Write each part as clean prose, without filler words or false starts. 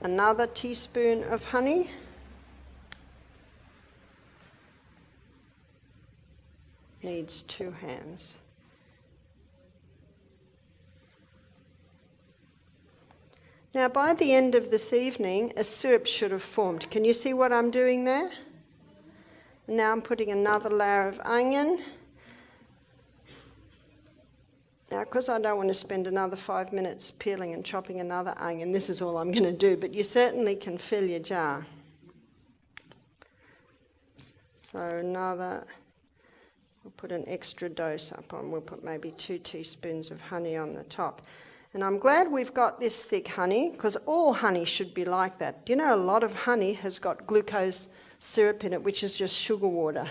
another teaspoon of honey. Needs 2 hands. Now, by the end of this evening, a syrup should have formed. Can you see what I'm doing there? Now I'm putting another layer of onion. Now, because I don't want to spend another 5 minutes peeling and chopping another onion, this is all I'm going to do, but you certainly can fill your jar. So we'll put an extra dose up on, we'll put maybe 2 teaspoons of honey on the top. And I'm glad we've got this thick honey, because all honey should be like that. You know, a lot of honey has got glucose syrup in it, which is just sugar water.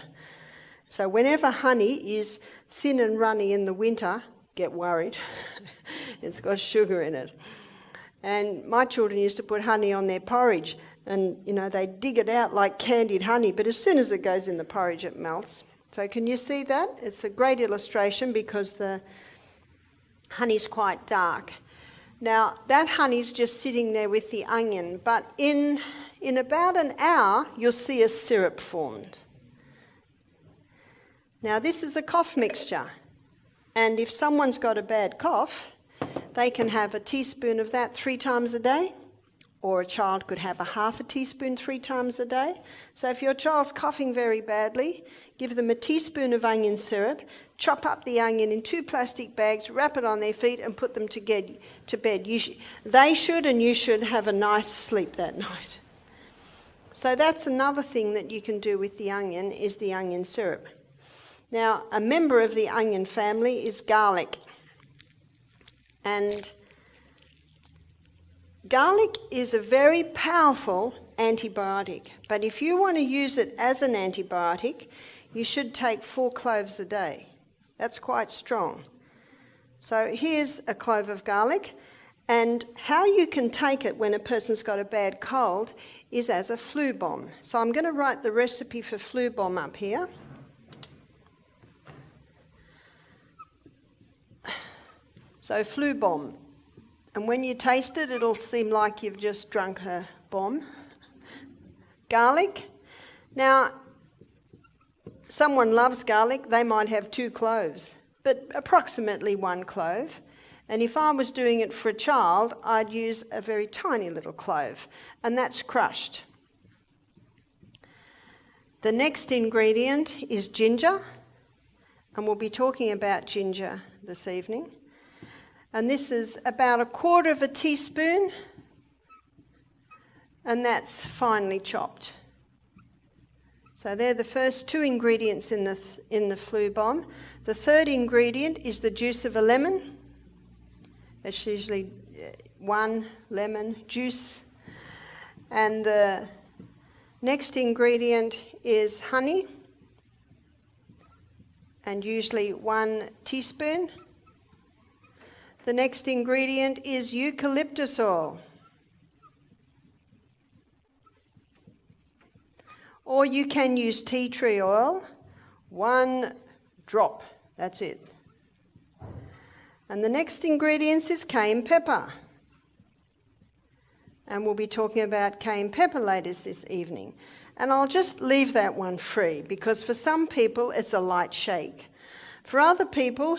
So whenever honey is thin and runny in the winter, get worried. It's got sugar in it. And my children used to put honey on their porridge, and, you know, they dig it out like candied honey, but as soon as it goes in the porridge, it melts. So can you see that? It's a great illustration because the honey's quite dark. Now, that honey's just sitting there with the onion, but in about an hour, you'll see a syrup formed. Now, this is a cough mixture, and if someone's got a bad cough, they can have a teaspoon of that 3 times a day, or a child could have a half a teaspoon 3 times a day. So if your child's coughing very badly, give them a teaspoon of onion syrup, chop up the onion in 2 plastic bags, wrap it on their feet and put them to bed. They should and you should have a nice sleep that night. So that's another thing that you can do with the onion, is the onion syrup. Now, a member of the onion family is garlic. And garlic is a very powerful antibiotic, but if you want to use it as an antibiotic, you should take 4 cloves a day. That's quite strong. So here's a clove of garlic, and how you can take it when a person's got a bad cold is as a flu bomb. So I'm going to write the recipe for flu bomb up here. So flu bomb. And when you taste it, it'll seem like you've just drunk a bomb. Garlic. Now, someone loves garlic, they might have 2 cloves, but approximately 1 clove. And if I was doing it for a child, I'd use a very tiny little clove, and that's crushed. The next ingredient is ginger, and we'll be talking about ginger this evening. And this is about 1/4 teaspoon, and that's finely chopped. So they're the first 2 ingredients in the flu bomb. The third ingredient is the juice of a lemon. It's usually 1 lemon juice. And the next ingredient is honey, and usually 1 teaspoon. The next ingredient is eucalyptus oil. Or you can use tea tree oil, 1 drop, that's it. And the next ingredient is cayenne pepper. And we'll be talking about cayenne pepper later this evening. And I'll just leave that one free because for some people it's a light shake. For other people